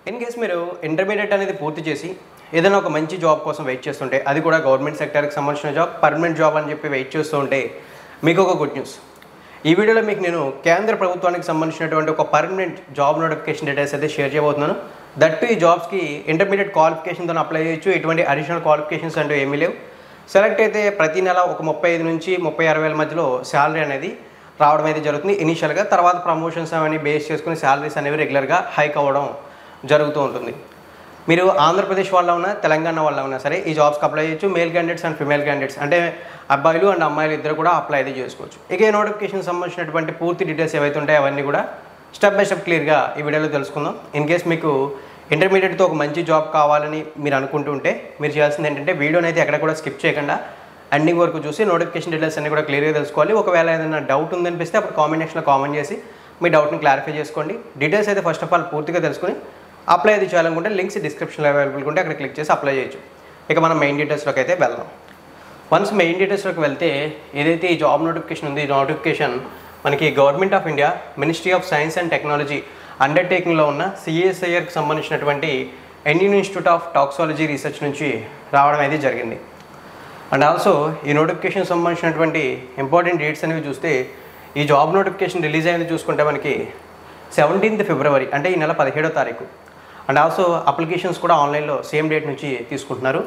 In case మీరు intermediate అనేది పూర్తి చేసి ఏదైనా ఒక మంచి జాబ్ కోసం వెయిట్ చేస్తుంటే, అది కూడా గవర్నమెంట్ సెక్టర్కి సంబంధించిన జాబ్, పర్మనెంట్ జాబ్ అని చెప్పి వెయిట్ చేస్తూ ఉంటే మీకు ఒక గుడ్ న్యూస్. ఈ వీడియోలో మీకు నేను కేంద్ర ప్రభుత్వానికి సంబంధించినటువంటి ఒక పర్మనెంట్ జాబ్ నోటిఫికేషన్ డీటెయిల్స్ అయితే షేర్ చేయబోతున్నాను. దట్టు ఈ జాబ్స్కి ఇంటర్మీడియట్ క్వాలిఫికేషన్తో అప్లై చేయొచ్చు. ఎటువంటి అడిషనల్ క్వాలిఫికేషన్స్ అంటూ ఏమీ లేవు. సెలెక్ట్ అయితే ప్రతి నెల ఒక 35 నుంచి 36 వేల మధ్యలో శాలరీ అనేది రావడం అయితే జరుగుతుంది ఇనీషియల్గా. తర్వాత ప్రమోషన్స్ అవన్నీ బేస్ చేసుకుని శాలరీస్ అనేవి రెగ్యులర్గా హైక్ అవ్వడం జరుగుతూ ఉంటుంది. మీరు ఆంధ్రప్రదేశ్ వాళ్ళ ఉన్నా, తెలంగాణ వాళ్ళ ఉన్నా సరే ఈ జాబ్స్కి అప్లై చేయొచ్చు. Male candidates and female candidates అంటే అబ్బాయిలు అండ్ అమ్మాయిలు ఇద్దరు కూడా అప్లై అయితే చేసుకోవచ్చు. ఇక ఈ నోటిఫికేషన్ సంబంధించినటువంటి పూర్తి డీటెయిల్స్ ఏవైతే ఉంటాయో అవన్నీ కూడా స్టెప్ బై స్టెప్ క్లియర్గా ఈ వీడియోలో తెలుసుకుందాం. ఇన్ కేస్ మీకు ఇంటర్మీడియట్తో ఒక మంచి జాబ్ కావాలని మీరు అనుకుంటుంటే మీరు చేయాల్సింది ఏంటంటే వీడియోని అయితే ఎక్కడ కూడా స్కిప్ చేయకుండా ఎండింగ్ వరకు చూసి నోటిఫికేషన్ డీటెయిల్స్ అన్ని కూడా క్లియర్గా తెలుసుకోవాలి. ఒకవేళ ఏదైనా డౌట్ ఉందనిపిస్తే అప్పుడు కామెంట్ సెక్షన్లో కామెంట్ చేసి మీ డౌట్ని క్లారిఫై చేసుకోండి. డీటెయిల్స్ అయితే ఫస్ట్ ఆఫ్ ఆల్ పూర్తిగా తెలుసుకుని అప్లై అయితే చేయాలనుకుంటే లింక్స్ డిస్క్రిప్షన్లో అవైలబుల్గా ఉంటే అక్కడ క్లిక్ చేసి అప్లై చేయొచ్చు. ఇక మనం మెయిన్ డీటెయిల్స్లోకి అయితే వెళ్దాం. వన్స్ మెయిన్ డీటెయిల్స్లోకి వెళ్తే ఏదైతే ఈ జాబ్ నోటిఫికేషన్ ఉంది, ఈ నోటిఫికేషన్ మనకి government of India ministry of science and technology అండర్టేకింగ్లో ఉన్న సిఎస్ఐఆర్కి సంబంధించినటువంటి Indian institute of toxicology research నుంచి రావడం అయితే జరిగింది. అండ్ ఆల్సో ఈ నోటిఫికేషన్ సంబంధించినటువంటి ఇంపార్టెంట్ డేట్స్ అనేవి చూస్తే ఈ జాబ్ నోటిఫికేషన్ రిలీజ్ అయింది చూసుకుంటే మనకి 17th ఫిబ్రవరి అంటే ఈ నెల 17వ తారీఖు. అండ్ ఆల్సో అప్లికేషన్స్ కూడా ఆన్లైన్లో సేమ్ డేట్ నుంచి తీసుకుంటున్నారు.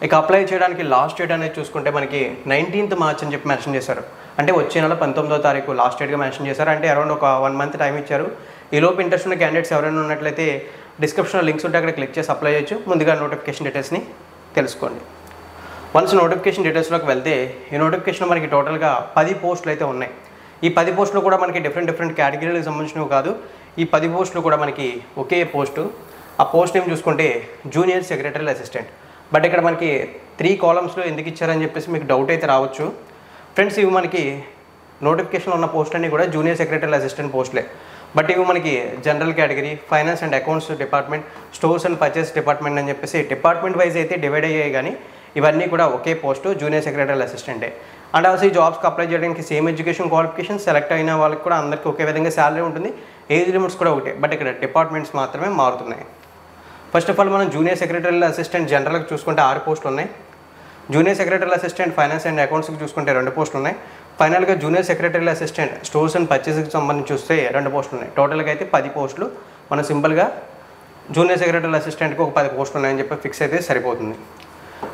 ఇక అప్లై చేయడానికి లాస్ట్ డేట్ అనేది చూసుకుంటే మనకి 19th మార్చ్ అని చెప్పి మెన్షన్ చేశారు. అంటే వచ్చే నెల 19వ తారీఖు లాస్ట్ డేట్గా మెన్షన్ చేశారు. అంటే అరౌండ్ ఒక 1 మంత్ టైం ఇచ్చారు. ఈలోపు ఇంట్రెస్ట్ ఉన్న క్యాండిడేట్స్ ఎవరైనా ఉన్నట్లయితే డిస్క్రిప్షన్లో లింక్స్ ఉంటే అక్కడ క్లిక్ చేసి అప్లై చేయొచ్చు. ముందుగా నోటిఫికేషన్ డీటెయిల్స్ని తెలుసుకోండి. వన్స్ నోటిఫికేషన్ డీటెయిల్స్లోకి వెళ్తే ఈ నోటిఫికేషన్ మనకి టోటల్గా 10 పోస్టులు అయితే ఉన్నాయి. ఈ 10 పోస్టులు కూడా మనకి డిఫరెంట్ కేటగిరీలకు సంబంధించినవి కాదు. ఈ 10 పోస్టులు కూడా మనకి ఒకే పోస్టు. ఆ పోస్ట్ నేమ్ చూసుకుంటే జూనియర్ సెక్రటరీ అసిస్టెంట్. బట్ ఇక్కడ మనకి 3 కాలమ్స్లో ఎందుకు ఇచ్చారని చెప్పేసి మీకు డౌట్ అయితే రావచ్చు. ఫ్రెండ్స్, ఇవి మనకి నోటిఫికేషన్లో ఉన్న పోస్ట్ అన్నీ కూడా జూనియర్ సెక్రటరీ అసిస్టెంట్ పోస్టులే. బట్ ఇవి మనకి general category, finance and accounts department, stores and purchase department అని చెప్పేసి డిపార్ట్మెంట్ వైజ్ అయితే డివైడ్ అయ్యాయి. కానీ ఇవన్నీ కూడా ఒకే పోస్టు, జూనియర్ సెక్రటరీ అసిస్టెంటే. అండ్ ఆల్సో ఈ జాబ్స్కి అప్లై చేయడానికి సేమ్ ఎడ్యుకేషన్ క్వాలిఫికేషన్, సెలెక్ట్ అయిన వాళ్ళకి కూడా అందరికీ ఒకే విధంగా శాలరీ ఉంటుంది. ఏజ్ లిమిట్స్ కూడా ఒకటే. బట్ ఇక్కడ డిపార్ట్మెంట్స్ మాత్రమే మారుతున్నాయి. ఫస్ట్ ఆఫ్ ఆల్ మనం జూనియర్ సెక్రటరీ అసిస్టెంట్ జనరల్కి చూసుకుంటే 6 పోస్టులు ఉన్నాయి. Junior secretary assistant finance and అకౌంట్స్కి చూసుకుంటే 2 పోస్టులు ఉన్నాయి. ఫైనల్గా junior secretary assistant stores and పర్చేస్కి సంబంధించి చూస్తే 2 పోస్టులు ఉన్నాయి. టోటల్గా అయితే 10 పోస్టులు. మనం సింపుల్గా జూనియర్ సెక్రటరీ అసిస్టెంట్కి ఒక 10 పోస్టులు ఉన్నాయని చెప్పి ఫిక్స్ అయితే సరిపోతుంది.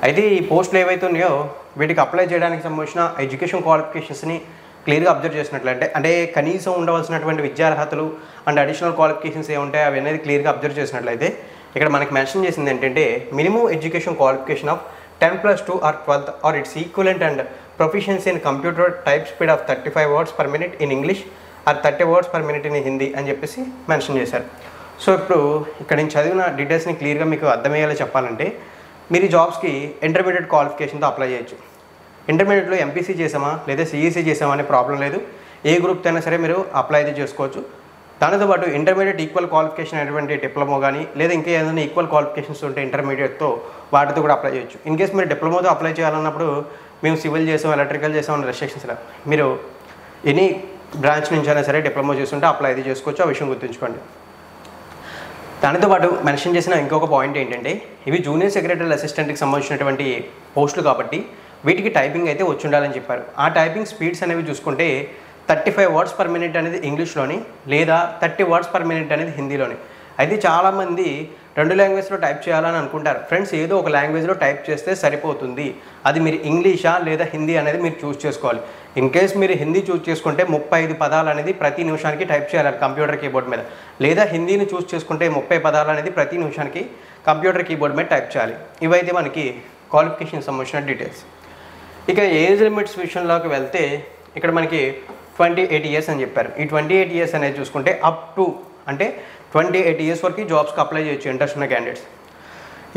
అయితే ఈ పోస్టులు ఏవైతే ఉన్నాయో వీటికి అప్లై చేయడానికి సంబంధించిన ఎడ్యుకేషన్ క్వాలిఫికేషన్స్ని క్లియర్గా అబ్జర్వ్ చేసినట్లయితే, అంటే కనీసం ఉండవలసినటువంటి విద్యార్హతలు అండ్ అడిషనల్ క్వాలిఫికేషన్స్ ఏముంటాయి అవి అనేది క్లియర్గా అబ్జర్వ్ చేసినట్లయితే ఇక్కడ మనకి మెన్షన్ చేసింది ఏంటంటే minimum education qualification of 10+2 or 12th or its equivalent and proficiency in computer type speed of 35 words per minute in English or 30 words per minute in Hindi అని చెప్పేసి మెన్షన్ చేశారు. సో ఇప్పుడు ఇక్కడ నేను చదివిన డీటెయిల్స్ని క్లియర్గా మీకు అర్థమయ్యేలా చెప్పాలంటే మీరు ఈ జాబ్స్కి ఇంటర్మీడియట్ క్వాలిఫికేషన్తో అప్లై చేయొచ్చు. ఇంటర్మీడియట్లో ఎంపీసీ చేసామా లేదా సిఈసీ చేసామా అనే ప్రాబ్లం లేదు. ఏ గ్రూప్తో అయినా సరే మీరు అప్లై అయితే చేసుకోవచ్చు. దానితో పాటు ఇంటర్మీడియట్ ఈక్వల్ క్వాలిఫికేషన్ అయినటువంటి డిప్లొమా కానీ లేదా ఇంకా ఏదైనా ఈక్వల్ క్వాలిఫికేషన్స్ ఉంటే ఇంటర్మీడియట్తో వాటితో కూడా అప్లై చేయొచ్చు. ఇన్ కేస్ మీరు డిప్లొమాతో అప్లై చేయాలన్నప్పుడు మేము సివిల్ చేసాం, ఎలక్ట్రికల్ చేసాం అనే రెస్ట్రిక్షన్స్ లేవు. మీరు ఎనీ బ్రాంచ్ నుంచి అయినా సరే డిప్లొమా చేస్తుంటే అప్లై అయితే చేసుకోవచ్చు. ఆ విషయం గుర్తుంచుకోండి. దానితో పాటు మెన్షన్ చేసిన ఇంకొక పాయింట్ ఏంటంటే ఇవి జూనియర్ సెక్రటరీ అసిస్టెంట్కి సంబంధించినటువంటి పోస్టులు కాబట్టి వీటికి టైపింగ్ అయితే వచ్చి ఉండాలని చెప్పారు. ఆ టైపింగ్ స్పీడ్స్ అనేవి చూసుకుంటే 35 words per minute అనేది ఇంగ్లీష్లోని లేదా 30 words per minute అనేది హిందీలోని. అయితే చాలామంది 2 లాంగ్వేజ్లో టైప్ చేయాలని అనుకుంటారు. ఫ్రెండ్స్, ఏదో ఒక లాంగ్వేజ్లో టైప్ చేస్తే సరిపోతుంది. అది మీరు ఇంగ్లీషా లేదా హిందీ అనేది మీరు చూస్ చేసుకోవాలి. ఇన్ కేస్ మీరు హిందీ చూస్ చేసుకుంటే 35 పదాలు అనేది ప్రతి నిమిషానికి టైప్ చేయాలి కంప్యూటర్ కీబోర్డ్ మీద. లేదా హిందీని చూస్ చేసుకుంటే 30 పదాలు అనేది ప్రతి నిమిషానికి కంప్యూటర్ కీబోర్డ్ మీద టైప్ చేయాలి. ఇవైతే మనకి క్వాలిఫికేషన్ సంబంధించిన డీటెయిల్స్. ఇక ఏజ్ లిమిట్స్ విషయంలోకి వెళ్తే ఇక్కడ మనకి 28 years అని చెప్పారు. ఈ 28 years అనేది చూసుకుంటే అప్ టు అంటే 28 years వరకు జాబ్స్కి అప్లై చేయొచ్చు ఇంట్రెస్ట్ ఉన్న క్యాండిడేట్స్.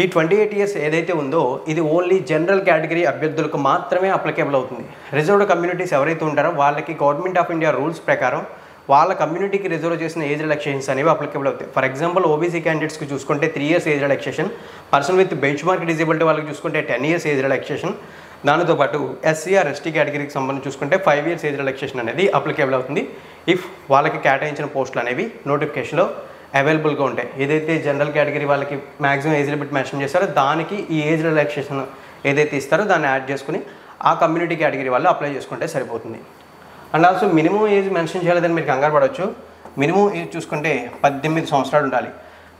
ఈ 28 years ఏదైతే ఉందో ఇది ఓన్లీ జనరల్ కేటగిరీ అభ్యర్థులకు మాత్రమే అప్లికేబుల్ అవుతుంది. రిజర్వ్డ్ కమ్యూనిటీస్ ఎవరైతే ఉంటారో వాళ్ళకి గవర్నమెంట్ ఆఫ్ ఇండియా రూల్స్ ప్రకారం వాళ్ళ కమ్యూనిటీకి రిజర్వ్ చేసిన ఏజ్ రిలాక్సేషన్స్ అనేవి అప్లికేబుల్ అవుతాయి. ఫర్ ఎగ్జాంపుల్ ఓబీసీ క్యాండిడేట్స్కి చూసుకుంటే 3 years age relaxation, person with bench mark disability వాళ్ళకి చూసుకుంటే 10 years ఏజ్ రిలాక్సేషన్, దానితో పాటు ఎస్సీ ఆర్ ఎస్టీ కేటగిరీకి సంబంధించి చూసుకుంటే 5 years ఏజ్ రిలాక్సేషన్ అనేది అప్లికేబుల్ అవుతుంది ఇఫ్ వాళ్ళకి కేటాయించిన పోస్టులు అనేవి నోటిఫికేషన్లో అవైలబుల్గా ఉంటాయి. ఏదైతే జనరల్ కేటగిరీ వాళ్ళకి మ్యాక్సిమం ఏజ్ లిమిట్ మెన్షన్ చేస్తారో దానికి ఈ ఏజ్ రిలాక్సేషన్ ఏదైతే ఇస్తారో దాన్ని యాడ్ చేసుకుని ఆ కమ్యూనిటీ కేటగిరీ వాళ్ళు అప్లై చేసుకుంటే సరిపోతుంది. And also minimum age mention చేయలేదని మీరు కంగారు పడవచ్చు. మినిమం ఏజ్ చూసుకుంటే 18 సంవత్సరాలు ఉండాలి.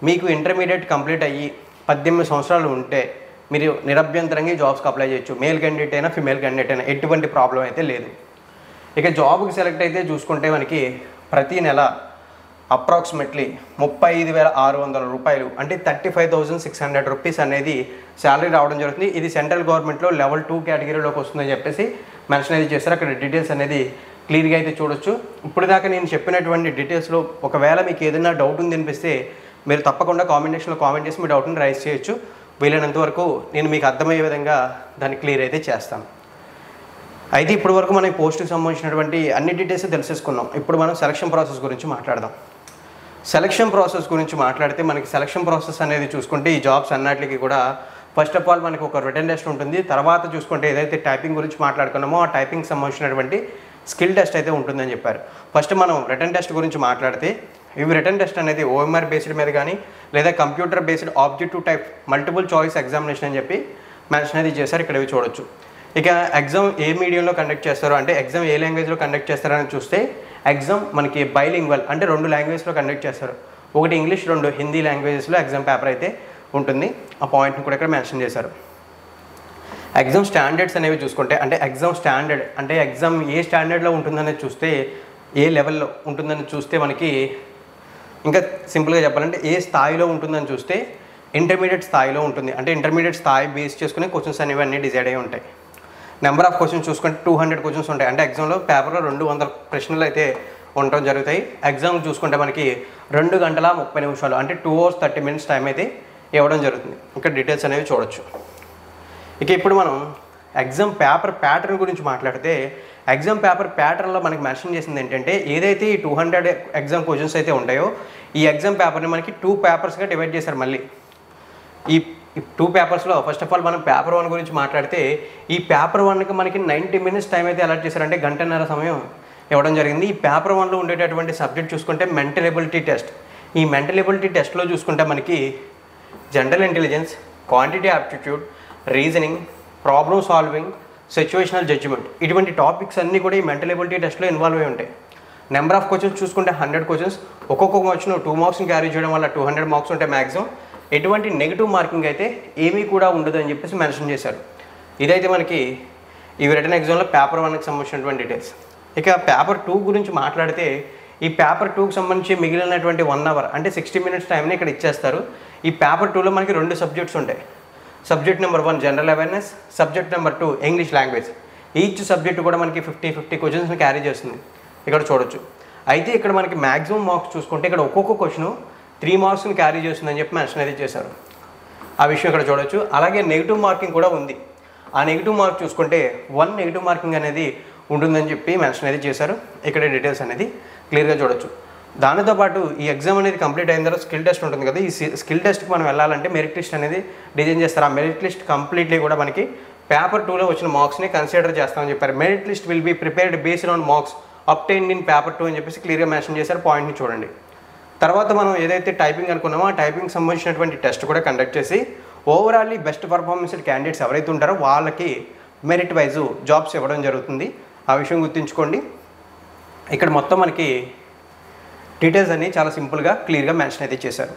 మీకు ఇంటర్మీడియట్ కంప్లీట్ అయ్యి 18 సంవత్సరాలు ఉంటే మీరు నిరభ్యంతరంగా జాబ్స్కి అప్లై చేయొచ్చు. మేల్ క్యాండిడేట్ అయినా ఫిమేల్ క్యాండిడేట్ అయినా ఎటువంటి ప్రాబ్లం అయితే లేదు. ఇక జాబ్కి సెలెక్ట్ అయితే చూసుకుంటే మనకి ప్రతి నెల అప్రాక్సిమేట్లీ 35,600 రూపాయలు అంటే 35,600 రూపీస్ అనేది శాలరీ రావడం జరుగుతుంది. ఇది సెంట్రల్ గవర్నమెంట్లో లెవెల్ 2 కేటగిరీలోకి వస్తుందని చెప్పేసి మెన్షన్ అయితే చేస్తారు. అక్కడ డీటెయిల్స్ అనేది క్లియర్గా అయితే చూడొచ్చు. ఇప్పుడు దాకా నేను చెప్పినటువంటి డీటెయిల్స్లో ఒకవేళ మీకు ఏదైనా డౌట్ ఉంది అనిపిస్తే మీరు తప్పకుండా కామెంట్ చేసి మీ డౌట్ని రైజ్ చేయొచ్చు. వీలైనంత వరకు నేను మీకు అర్థమయ్యే విధంగా దాన్ని క్లియర్ అయితే చేస్తాను. అయితే ఇప్పటి వరకు మనం పోస్ట్కి సంబంధించినటువంటి అన్ని డీటెయిల్స్ తెలిసేసుకున్నాం. ఇప్పుడు మనం సెలక్షన్ ప్రాసెస్ గురించి మాట్లాడదాం. సెలక్షన్ ప్రాసెస్ గురించి మాట్లాడితే మనకి సెలక్షన్ ప్రాసెస్ అనేది చూసుకుంటే ఈ జాబ్స్ అన్నిటికీ కూడా ఫస్ట్ ఆఫ్ ఆల్ మనకి ఒక రిటన్ టెస్ట్ ఉంటుంది. తర్వాత చూసుకుంటే ఏదైతే టైపింగ్ గురించి మాట్లాడుకున్నామో ఆ టైపింగ్ సంబంధించినటువంటి స్కిల్ టెస్ట్ అయితే ఉంటుందని చెప్పారు. ఫస్ట్ మనం రిటన్ టెస్ట్ గురించి మాట్లాడితే ఇవి రిటన్ టెస్ట్ అనేది ఓఎంఆర్ బేస్డ్ మీద కానీ లేదా computer based objective type multiple choice examination అని చెప్పి మెన్షన్ అనేది చేశారు. ఇక్కడ ఇవి చూడొచ్చు. ఇక ఎగ్జామ్ ఏ మీడియంలో కండక్ట్ చేస్తారో అంటే ఎగ్జామ్ ఏ లాంగ్వేజ్లో కండక్ట్ చేస్తారని చూస్తే ఎగ్జామ్ మనకి బైలింగ్వల్ అంటే 2 లాంగ్వేజ్లో కండక్ట్ చేస్తారు. ఒకటి ఇంగ్లీష్, 2 హిందీ లాంగ్వేజెస్లో ఎగ్జామ్ పేపర్ అయితే ఉంటుంది. ఆ పాయింట్ని కూడా ఇక్కడ మెన్షన్ చేశారు. ఎగ్జామ్ స్టాండర్డ్స్ అనేవి చూసుకుంటే అంటే ఎగ్జామ్ స్టాండర్డ్ అంటే ఎగ్జామ్ ఏ స్టాండర్డ్లో ఉంటుందనేది చూస్తే ఏ లెవెల్లో ఉంటుందని చూస్తే మనకి ఇంకా సింపుల్గా చెప్పాలంటే ఏ స్థాయిలో ఉంటుందని చూస్తే ఇంటర్మీడియట్ స్థాయిలో ఉంటుంది. అంటే ఇంటర్మీడియట్ స్థాయి బేస్ చేసుకుని క్వశ్చన్స్ అనేవి అన్నీ డిసైడ్ అయ్యి ఉంటాయి. నెంబర్ ఆఫ్ క్వశ్చన్స్ చూసుకుంటే 200 క్వశ్చన్స్ ఉంటాయి. అంటే ఎగ్జామ్లో పేపర్లో 200 ప్రశ్నలు అయితే ఉండటం జరుగుతాయి. ఎగ్జామ్ చూసుకుంటే మనకి 2 గంటల 30 నిమిషాలు అంటే 2 hours 30 minutes టైం అయితే ఇవ్వడం జరుగుతుంది. ఇక్కడ డీటెయిల్స్ అనేవి చూడొచ్చు. ఇక ఇప్పుడు మనం ఎగ్జామ్ పేపర్ ప్యాటర్న్ గురించి మాట్లాడితే ఎగ్జామ్ పేపర్ ప్యాటర్న్లో మనకి మెన్షన్ చేసింది ఏంటంటే ఏదైతే ఈ 200 ఎగ్జామ్ క్వశ్చన్స్ అయితే ఉంటాయో ఈ ఎగ్జామ్ పేపర్ని మనకి 2 పేపర్స్గా డివైడ్ చేశారు. మళ్ళీ ఈ 2 పేపర్స్లో ఫస్ట్ ఆఫ్ ఆల్ మనం పేపర్ 1 గురించి మాట్లాడితే ఈ పేపర్ 1కి మనకి 90 minutes టైం అయితే అలాట్ చేశారంటే గంటన్నర సమయం ఇవ్వడం జరిగింది. ఈ పేపర్ 1లో ఉండేటటువంటి సబ్జెక్ట్ చూసుకుంటే మెంటల్ ఎబిలిటీ టెస్ట్. ఈ మెంటల్ ఎబిలిటీ టెస్ట్లో చూసుకుంటే మనకి general intelligence, quantity aptitude, reasoning, problem solving, situational judgement ఇటువంటి టాపిక్స్ అన్నీ కూడా ఈ మెంటల్ ఎబిలిటీ టెస్ట్లో ఇన్వాల్వ్ అయి ఉంటాయి. నెంబర్ ఆఫ్ క్వశ్చన్స్ చూసుకుంటే 100 క్వశ్చన్స్. ఒక్కొక్క క్వశ్చన్ 2 marks క్యారీ చేయడం వల్ల 200 marks ఉంటాయి మ్యాక్సిమం. ఎటువంటి నెగిటివ్ మార్కింగ్ అయితే ఏమీ కూడా ఉండదు అని చెప్పేసి మెన్షన్ చేశారు. ఇదైతే మనకి ఈ రిటన్ ఎగ్జామ్లో పేపర్ 1కి సంబంధించినటువంటి డీటెయిల్స్. ఇక పేపర్ 2 గురించి మాట్లాడితే ఈ పేపర్ 2కి సంబంధించి మిగిలినటువంటి 1 hour అంటే 60 minutes టైంని ఇక్కడ ఇచ్చేస్తారు. ఈ పేపర్ 2లో మనకి 2 సబ్జెక్ట్స్ ఉంటాయి. Subject number 1 general awareness, subject number 2 English language. Each subject కూడా మనకి 50 క్వశ్చన్స్ని క్యారీ చేస్తుంది. ఇక్కడ చూడొచ్చు. అయితే ఇక్కడ మనకి మ్యాక్సిమం మార్క్స్ చూసుకుంటే ఇక్కడ ఒక్కొక్క క్వశ్చన్ 3 marks క్యారీ చేస్తుందని చెప్పి మెన్షన్ అయితే చేశారు. ఆ విషయం ఇక్కడ చూడొచ్చు. అలాగే నెగిటివ్ మార్కింగ్ కూడా ఉంది. ఆ నెగిటివ్ మార్క్ చూసుకుంటే 1 నెగిటివ్ మార్కింగ్ అనేది ఉంటుందని చెప్పి మెన్షన్ అయితే చేశారు. ఇక్కడ డీటెయిల్స్ అనేది క్లియర్గా చూడొచ్చు. దానితో పాటు ఈ ఎగ్జామ్ అనేది కంప్లీట్ అయిన తర్వాత స్కిల్ టెస్ట్ ఉంటుంది కదా. ఈ స్కిల్ టెస్ట్కి మనం వెళ్ళాలంటే మెరిట్ లిస్ట్ అనేది డిజైన్ చేస్తారు. ఆ మెరిట్ లిస్ట్ కంప్లీట్లీ కూడా మనకి పేపర్ 2లో వచ్చిన మార్క్స్ని కన్సిడర్ చేస్తామని చెప్పారు. Merit list will be prepared based on marks obtained in paper 2 అని చెప్పేసి క్లియర్గా మెన్షన్ చేశారు. పాయింట్ని చూడండి. తర్వాత మనం ఏదైతే టైపింగ్ అనుకున్నామో ఆ టైపింగ్ సంబంధించినటువంటి టెస్ట్ కూడా కండక్ట్ చేసి ఓవరాల్లీ బెస్ట్ పర్ఫార్మెన్స్ క్యాండిడేట్స్ ఎవరైతే ఉంటారో వాళ్ళకి మెరిట్ వైజు జాబ్స్ ఇవ్వడం జరుగుతుంది. ఆ విషయం గుర్తుంచుకోండి. ఇక్కడ మొత్తం మనకి డీటెయిల్స్ అన్నీ చాలా సింపుల్గా క్లియర్గా మెన్షన్ అయితే చేశారు.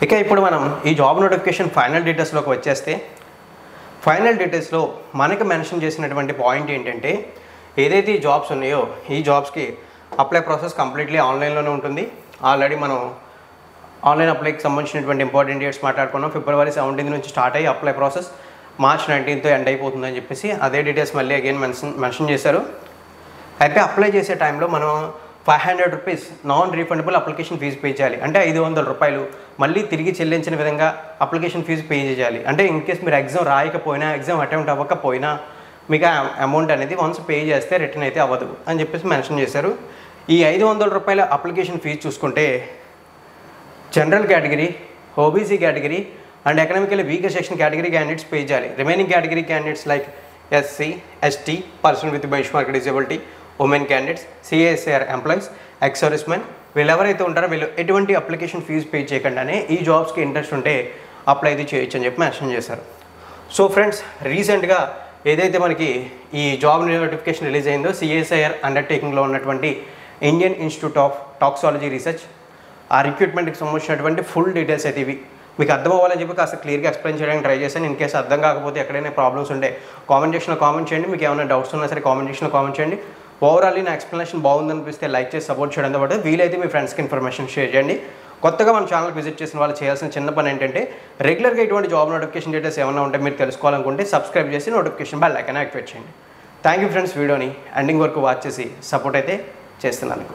ఇక ఇప్పుడు మనం ఈ జాబ్ నోటిఫికేషన్ ఫైనల్ డీటెయిల్స్లోకి వచ్చేస్తే ఫైనల్ డీటెయిల్స్లో మనకి మెన్షన్ చేసినటువంటి పాయింట్ ఏంటంటే ఏదైతే ఈ జాబ్స్ ఉన్నాయో ఈ జాబ్స్కి అప్లై ప్రాసెస్ కంప్లీట్లీ ఆన్లైన్లోనే ఉంటుంది. ఆల్రెడీ మనం ఆన్లైన్ అప్లైకి సంబంధించినటువంటి ఇంపార్టెంట్ డేట్స్ మాట్లాడుకున్నాం. February 17 నుంచి స్టార్ట్ అయ్యి అప్లై ప్రాసెస్ March 19తో ఎండ్ అయిపోతుందని చెప్పేసి అదే డీటెయిల్స్ మళ్ళీ అగైన్ మెన్షన్ చేశారు. అయితే అప్లై చేసే టైంలో మనం 500 rupees non refundable application fee pay చేయాలి. అంటే 500 రూపాయలు మళ్ళీ తిరిగి చెల్లించిన విధంగా అప్లికేషన్ ఫీజు పే చేయాలి. అంటే ఇన్ కేస్ మీరు ఎగ్జామ్ రాయకపోయినా ఎగ్జామ్ అటెంప్ట్ అవ్వకపోయినా మీకు అమౌంట్ అనేది వన్స్ పే చేస్తే రిటర్న్ అయితే అవ్వదు అని చెప్పేసి మెన్షన్ చేశారు. ఈ 500 రూపాయల అప్లికేషన్ ఫీజు చూసుకుంటే general category, OBC category and economical weaker section category candidates pay చేయాలి. Remaining category candidates like SC, ST, person with benchmark disability, women candidates, CSR employees, ex servicemen, వీళ్ళు ఎవరైతే ఉంటారో వీళ్ళు ఎటువంటి అప్లికేషన్ ఫీజు పే చేయకుండానే ఈ జాబ్స్కి interest ఉంటే అప్లై అయితే చేయొచ్చు అని చెప్పి మెన్షన్ చేశారు. సో ఫ్రెండ్స్, రీసెంట్గా ఏదైతే మనకి ఈ జాబ్ నోటిఫికేషన్ రిలీజ్ అయిందో సిఎస్ఐఆర్ అండర్టేకింగ్లో ఉన్నటువంటి Indian institute of toxicology research, ఆ రిక్రూట్మెంట్కి సంబంధించినటువంటి ఫుల్ డీటెయిల్స్ అయితే ఇవి. మీకు అర్థం అవ్వాలని చెప్పి కాస్త క్లియర్గా ఎక్స్ప్లెయిన్ చేయడానికి ట్రై చేశాను. ఇన్ కేసు అర్థం కాకపోతే ఎక్కడైనా ప్రాబ్లమ్స్ ఉంటే కామెంట్ సెక్షన్లో కామెంట్ చేయండి. మీకు ఏమైనా డౌట్స్ ఉన్నా సరే కామెంట్ సెక్షన్లో కామెంట్ చేయండి. ఓవరాల్లీ నా ఎక్స్ప్లెనేషన్ బాగుందనిపిస్తే లైక్ చేసి సపోర్ట్ చేయడంతో పాటు వీలైతే మీ ఫ్రెండ్స్కి ఇన్ఫర్మేషన్ షేర్ చేయండి. కొత్తగా మన ఛానల్కి విజిట్ చేసిన వాళ్ళు చేయాల్సిన చిన్న పని ఏంటంటే రెగ్యులర్గా ఇటువంటి జాబ్ నోటిఫికేషన్ డీటెయిల్స్ ఏమైనా ఉంటే మీరు తెలుసుకోవాలనుకుంటే సబ్స్క్రైబ్ చేసి నోటిఫికేషన్ బెల్ ఐకాన్ యాక్టివేట్ చేయండి. థ్యాంక్ యూ ఫ్రెండ్స్, వీడియోని ఎండింగ్ వరకు వాచ్ చేసి సపోర్ట్ అయితే చేస్తున్నాను.